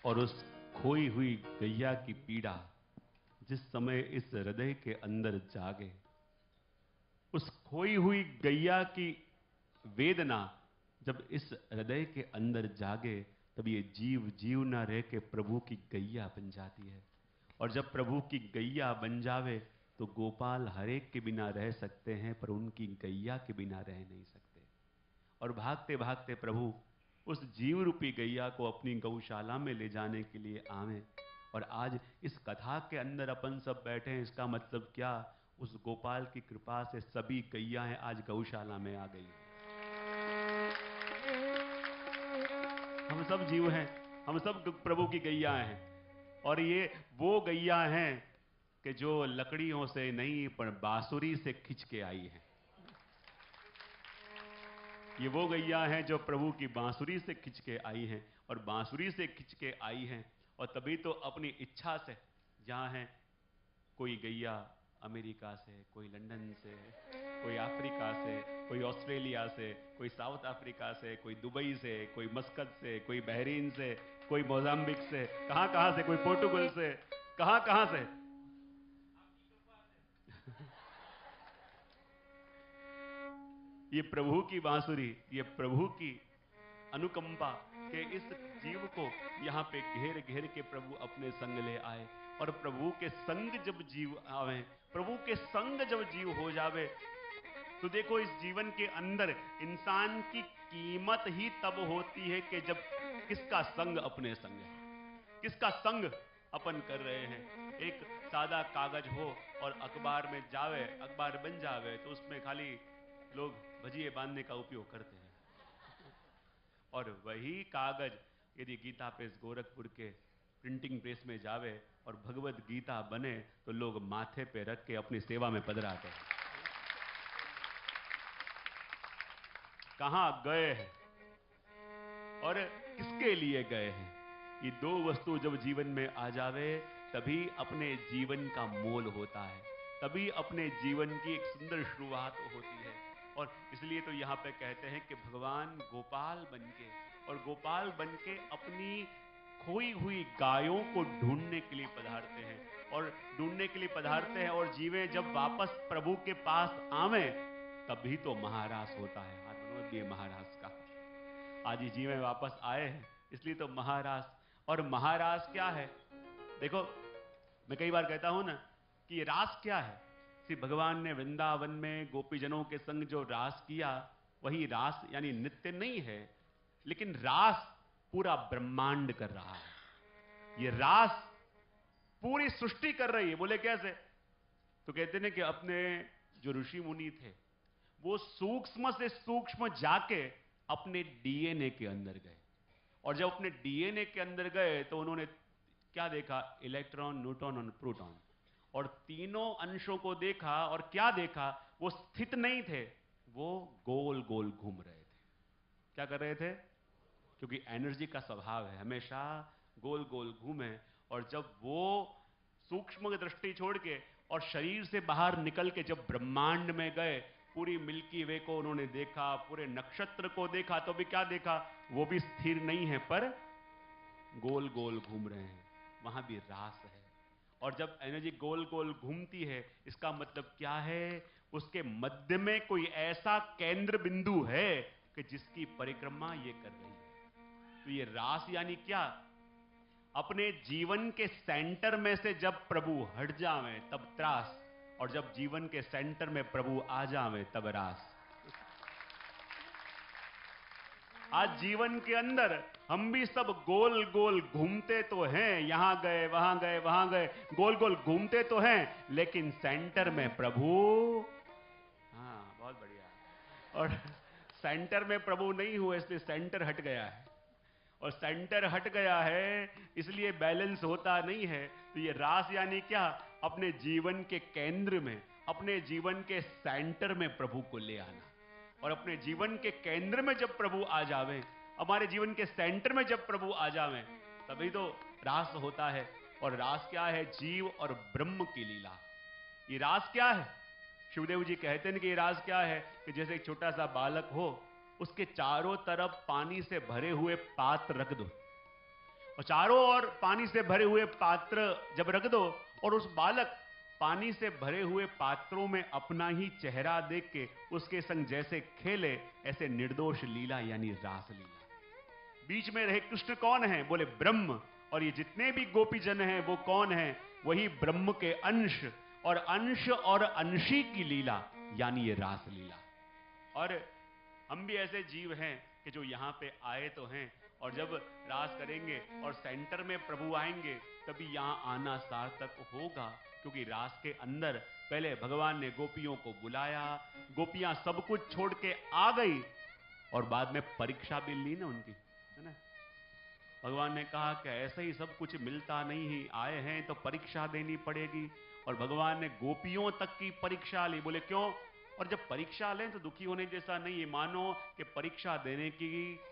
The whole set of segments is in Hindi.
और उस खोई हुई गैया की पीड़ा जिस समय इस हृदय के अंदर जागे, उस खोई हुई गैया की वेदना जब इस हृदय के अंदर जागे, तब ये जीव जीव ना रह के प्रभु की गैया बन जाती है। और जब प्रभु की गैया बन जावे तो गोपाल हरेक के बिना रह सकते हैं, पर उनकी गैया के बिना रह नहीं सकते। और भागते भागते प्रभु उस जीव रूपी गैया को अपनी गौशाला में ले जाने के लिए आवे। और आज इस कथा के अंदर अपन सब बैठे हैं, इसका मतलब क्या? उस गोपाल की कृपा से सभी गैयाएं आज गौशाला में आ गई। हम सब जीव हैं, हम सब प्रभु की गैयाएं हैं। और ये वो गैया हैं कि जो लकड़ियों से नहीं पर बांसुरी से खिंच के आई हैं। ये वो गैया हैं जो प्रभु की बांसुरी से खिंच के आई हैं। और बांसुरी से खिंच के आई हैं और तभी तो अपनी इच्छा से, जहां है कोई गैया अमेरिका से, कोई लंदन से, कोई अफ्रीका से, कोई ऑस्ट्रेलिया से, कोई साउथ अफ्रीका से, कोई दुबई से, कोई मस्कत से, कोई बहरीन से, कोई मोजाम्बिक से, कहां से, कोई पोर्टुगल से, कहां से। ये प्रभु की बांसुरी, ये प्रभु की अनुकंपा के इस जीव को यहां पे घेर घेर के प्रभु अपने संग ले आए। और प्रभु के संग जब जीव आवे, प्रभु के संग जब जीव हो जावे, तो देखो इस जीवन के अंदर इंसान की कीमत ही तब होती है कि जब किसका संग अपने संग है, किसका संग अपन कर रहे हैं। एक सादा कागज हो और अखबार में जावे, अखबार बन जावे, तो उसमें खाली लोग भजिए बांधने का उपयोग करते हैं। और वही कागज यदि गीता प्रेस गोरखपुर के प्रिंटिंग प्रेस में जावे और भगवत गीता बने, तो लोग माथे पे रख के अपनी सेवा में पधराते हैं। कहां गए हैं और किसके लिए गए हैं? ये दो वस्तु जब जीवन में आ जावे, तभी अपने जीवन का मोल होता है, तभी अपने जीवन की एक सुंदर शुरुआत होती है। और इसलिए तो यहां पे कहते हैं कि भगवान गोपाल बनके, और गोपाल बनके अपनी खोई हुई गायों को ढूंढने के लिए पधारते हैं, और ढूंढने के लिए पधारते हैं। और जीवे जब वापस प्रभु के पास आवे, तभी तो महारास होता है। हाथ मनोद दिए महारास का। आज ही जीवे वापस आए हैं, इसलिए तो महारास। और महारास क्या है? देखो, मैं कई बार कहता हूं ना कि रास क्या है। श्री भगवान ने वृंदावन में गोपीजनों के संग जो रास किया, वही रास यानी नित्य नहीं है, लेकिन रास पूरा ब्रह्मांड कर रहा है। ये रास पूरी सृष्टि कर रही है। बोले कैसे? तो कहते हैं कि अपने जो ऋषि मुनि थे, वो सूक्ष्म से सूक्ष्म जाके अपने डीएनए के अंदर गए। और जब अपने डीएनए के अंदर गए तो उन्होंने क्या देखा? इलेक्ट्रॉन, न्यूट्रॉन और प्रोटॉन, और तीनों अंशों को देखा। और क्या देखा? वो स्थित नहीं थे, वो गोल गोल घूम रहे थे। क्या कर रहे थे? क्योंकि एनर्जी का स्वभाव है हमेशा गोल गोल घूमे। और जब वो सूक्ष्म दृष्टि छोड़ के और शरीर से बाहर निकल के जब ब्रह्मांड में गए, पूरी मिल्की वे को उन्होंने देखा, पूरे नक्षत्र को देखा, तो भी क्या देखा? वो भी स्थिर नहीं है, पर गोल गोल घूम रहे हैं। वहां भी रास है। और जब एनर्जी गोल गोल घूमती है, इसका मतलब क्या है? उसके मध्य में कोई ऐसा केंद्र बिंदु है कि जिसकी परिक्रमा ये कर रही है। तो ये रास यानी क्या? अपने जीवन के सेंटर में से जब प्रभु हट जावे तब त्रास, और जब जीवन के सेंटर में प्रभु आ जावे तब रास। आज जीवन के अंदर हम भी सब गोल गोल घूमते तो हैं, यहां गए वहां गए वहां गए, गोल गोल घूमते तो हैं, लेकिन सेंटर में प्रभु। हाँ, बहुत बढ़िया। और सेंटर में प्रभु नहीं हुए, इसलिए सेंटर हट गया है। और सेंटर हट गया है, इसलिए बैलेंस होता नहीं है। तो ये रास यानी क्या? अपने जीवन के केंद्र में, अपने जीवन के सेंटर में प्रभु को ले आना। और अपने जीवन के केंद्र में जब प्रभु आ जावे, हमारे जीवन के सेंटर में जब प्रभु आ जावे, तभी तो रास होता है। और रास क्या है? जीव और ब्रह्म की लीला। ये रास क्या है? शिवदेव जी कहते हैं कि ये रास क्या है कि जैसे एक छोटा सा बालक हो, उसके चारों तरफ पानी से भरे हुए पात्र रख दो, और चारों ओर पानी से भरे हुए पात्र जब रख दो और उस बालक पानी से भरे हुए पात्रों में अपना ही चेहरा देख के उसके संग जैसे खेले, ऐसे निर्दोष लीला यानी रास लीला। बीच में रहे कृष्ण कौन है? बोले ब्रह्म। और ये जितने भी गोपीजन हैं वो कौन है? वही ब्रह्म के अंश और अंशी की लीला यानी ये रास लीला। और हम भी ऐसे जीव हैं कि जो यहां पे आए तो हैं, और जब रास करेंगे और सेंटर में प्रभु आएंगे तभी यहां आना सार्थक होगा। क्योंकि रास के अंदर पहले भगवान ने गोपियों को बुलाया, गोपियां सब कुछ छोड़ के आ गई और बाद में परीक्षा भी ली ना उनकी, है ना। भगवान ने कहा कि ऐसे ही सब कुछ मिलता नहीं ही, आए हैं तो परीक्षा देनी पड़ेगी। और भगवान ने गोपियों तक की परीक्षा ली। बोले क्यों? और जब परीक्षा लें तो दुखी होने जैसा नहीं है। मानो कि परीक्षा देने की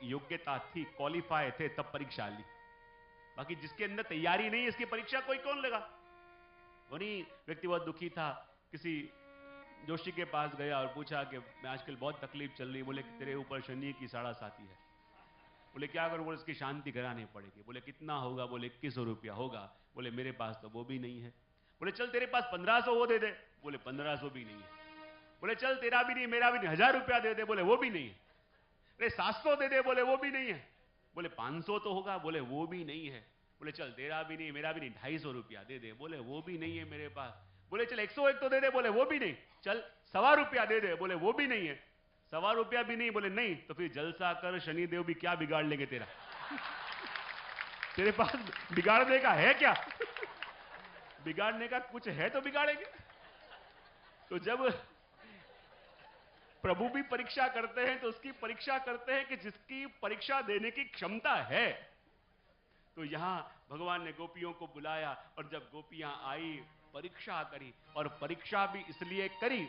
योग्यता थी, क्वालिफाई थे, तब परीक्षा ली। बाकी जिसके अंदर तैयारी नहीं है, इसकी परीक्षा कोई कौन लेगा? वही व्यक्ति बहुत दुखी था, किसी जोशी के पास गया और पूछा कि मैं आजकल बहुत तकलीफ चल रही है। बोले कि तेरे ऊपर शनि की साड़ा साथी है। बोले क्या करूं? बोले इसकी शांति करानी पड़ेगी। बोले कितना होगा? बोले 2100 रुपया होगा। बोले मेरे पास तो वो भी नहीं है। बोले चल तेरे पास 1500 वो दे दे। बोले 1500 भी नहीं है। बोले चल तेरा भी नहीं मेरा भी नहीं, 1000 रुपया दे दे। बोले वो भी नहीं है। बोले 700 दे दे। बोले वो भी नहीं है। बोले 500 तो होगा। बोले वो भी नहीं है। बोले चल तेरा भी नहीं मेरा भी नहीं, 250 रुपया दे दे। बोले वो भी नहीं है मेरे पास। बोले चल 101 तो दे दे। बोले वो भी नहीं। चल 1.25 रुपया दे दे। बोले वो भी नहीं है। 1.25 रुपया भी नहीं। बोले नहीं तो फिर जलसा कर, शनिदेव भी क्या बिगाड़ लेंगे तेरा? तेरे पास बिगाड़ने का है क्या? बिगाड़ने का कुछ है तो बिगाड़ेंगे। तो जब प्रभु भी परीक्षा करते हैं तो उसकी परीक्षा करते हैं कि जिसकी परीक्षा देने की क्षमता है। तो यहां भगवान ने गोपियों को बुलाया और जब गोपियां आई, परीक्षा करी। और परीक्षा भी इसलिए करी,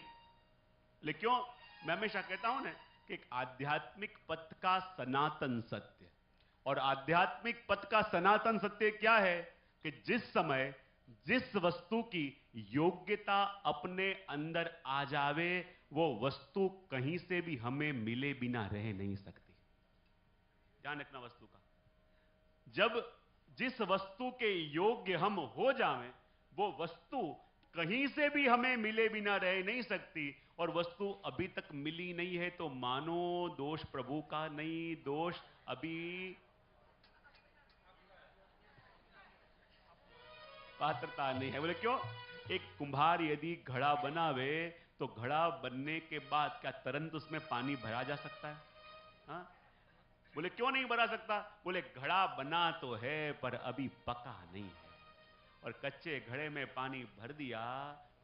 लेकिन क्यों? मैं हमेशा कहता हूं ना कि एक आध्यात्मिक पथ का सनातन सत्य, और आध्यात्मिक पथ का सनातन सत्य क्या है कि जिस समय जिस वस्तु की योग्यता अपने अंदर आ जावे, वो वस्तु कहीं से भी हमें मिले बिना रह नहीं सकती। ध्यान रखना वस्तु का। जब जिस वस्तु के योग्य हम हो जावें, वो वस्तु कहीं से भी हमें मिले बिना रह नहीं सकती। और वस्तु अभी तक मिली नहीं है तो मानो दोष प्रभु का नहीं, दोष अभी पात्रता नहीं है। बोले क्यों? एक कुंभार यदि घड़ा बनावे तो घड़ा बनने के बाद क्या तुरंत उसमें पानी भरा जा सकता है? हाँ? बोले क्यों नहीं भरा सकता? बोले घड़ा बना तो है पर अभी पका नहीं है, और कच्चे घड़े में पानी भर दिया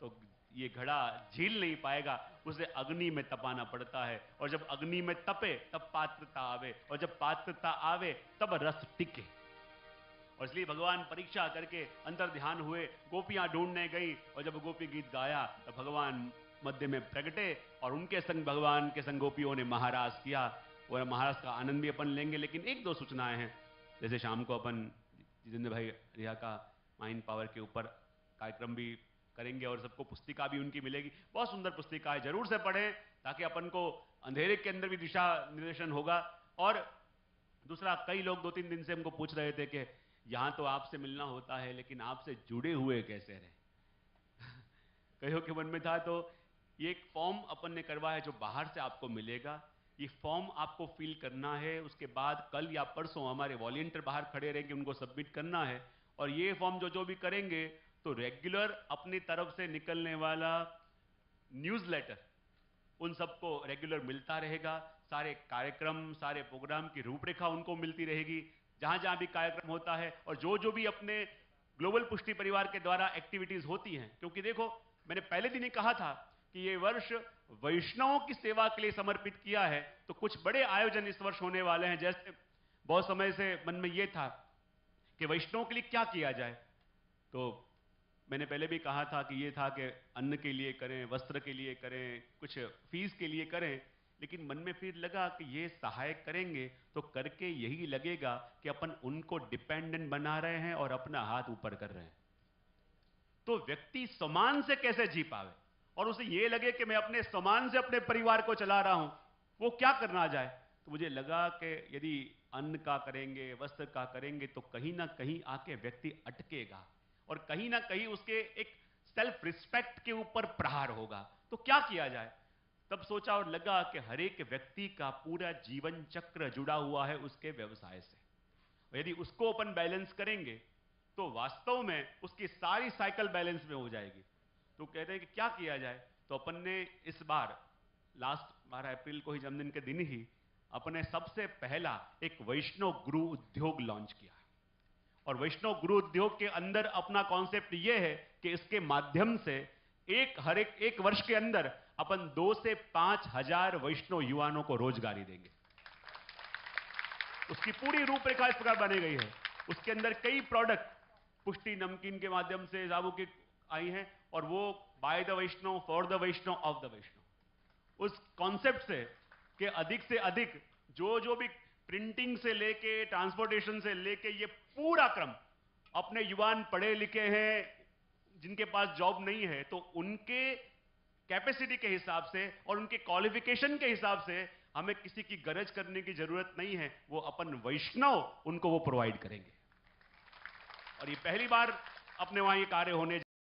तो ये घड़ा झील नहीं पाएगा, उसे अग्नि में तपाना पड़ता है। और जब अग्नि में तपे तब पात्रता आवे, और जब पात्रता आवे तब रस टिके। और इसलिए भगवान परीक्षा करके अंतर ध्यान हुए, गोपियां ढूंढने गई, और जब गोपी गीत गाया तो भगवान मध्य में प्रगटे और उनके संग भगवान के संग गोपियों ने महाराज किया। और महाराज का आनंद भी अपन लेंगे, लेकिन एक दो सूचनाएं हैं। जैसे शाम को अपन जितेंद्र भाई रिया का माइंड पावर के ऊपर कार्यक्रम भी करेंगे और सबको पुस्तिका भी उनकी मिलेगी। बहुत सुंदर पुस्तिका है, जरूर से पढ़ें ताकि अपन को अंधेरे के अंदर भी दिशा निर्देशन होगा। और दूसरा, कई लोग 2-3 दिन से हमको पूछ रहे थे कि यहां तो आपसे मिलना होता है लेकिन आपसे जुड़े हुए कैसे रहे? कईयों के मन में था। तो ये एक फॉर्म अपन ने करवाया है जो बाहर से आपको मिलेगा। ये फॉर्म आपको फिल करना है, उसके बाद कल या परसों हमारे वॉलंटियर बाहर खड़े रहेंगे, उनको सबमिट करना है। और ये फॉर्म जो भी करेंगे तो रेगुलर अपनी तरफ से निकलने वाला न्यूज़लेटर उन सबको रेगुलर मिलता रहेगा। सारे कार्यक्रम, सारे प्रोग्राम की रूपरेखा उनको मिलती रहेगी, जहां जहां भी कार्यक्रम होता है, और जो भी अपने ग्लोबल पुष्टि परिवार के द्वारा एक्टिविटीज होती हैं। क्योंकि देखो, मैंने पहले दिन ही कहा था कि ये वर्ष वैष्णवों की सेवा के लिए समर्पित किया है, तो कुछ बड़े आयोजन इस वर्ष होने वाले हैं। जैसे बहुत समय से मन में यह था कि वैष्णवों के लिए क्या किया जाए, तो मैंने पहले भी कहा था कि ये था कि अन्न के लिए करें, वस्त्र के लिए करें, कुछ फीस के लिए करें। लेकिन मन में फिर लगा कि ये सहायक करेंगे तो करके यही लगेगा कि अपन उनको डिपेंडेंट बना रहे हैं और अपना हाथ ऊपर कर रहे हैं। तो व्यक्ति सम्मान से कैसे जी पावे और उसे ये लगे कि मैं अपने सम्मान से अपने परिवार को चला रहा हूं, वो क्या करना जाए? तो मुझे लगा कि यदि अन्न का करेंगे, वस्त्र का करेंगे, तो कहीं ना कहीं आके व्यक्ति अटकेगा और कहीं ना कहीं उसके एक सेल्फ रिस्पेक्ट के ऊपर प्रहार होगा। तो क्या किया जाए? तब सोचा और लगा कि हर एक व्यक्ति का पूरा जीवन चक्र जुड़ा हुआ है उसके व्यवसाय से। यदि उसको अपन बैलेंस करेंगे तो वास्तव में उसकी सारी साइकिल बैलेंस में हो जाएगी। तो कहते हैं कि क्या किया जाए? तो अपन ने इस बार लास्ट 12 अप्रैल को ही, जन्मदिन के दिन ही, अपने सबसे पहला एक वैष्णव गुरु उद्योग लॉन्च किया। और वैष्णव गुरु उद्योग के अंदर अपना कॉन्सेप्ट यह है कि इसके माध्यम से हर एक वर्ष के अंदर अपन 2 से 5 हजार वैष्णव युवाओं को रोजगारी देंगे। उसकी पूरी रूपरेखा इस प्रकार बनी गई है। उसके अंदर कई प्रोडक्ट पुष्टि नमकीन के माध्यम से साबु की आई हैं, और वो by the Vaishnav, for the Vaishnav, of the Vaishnav. उस कॉन्सेप्ट से अधिक जो भी प्रिंटिंग से लेके ट्रांसपोर्टेशन से लेके ये पूरा क्रम, अपने युवान पढ़े लिखे हैं जिनके पास जॉब नहीं है, तो उनके कैपेसिटी के हिसाब से और उनके क्वालिफिकेशन के हिसाब से हमें किसी की गरज करने की जरूरत नहीं है। वो अपन वैष्णव उनको वो प्रोवाइड करेंगे। और ये पहली बार अपने वहां ये कार्य होने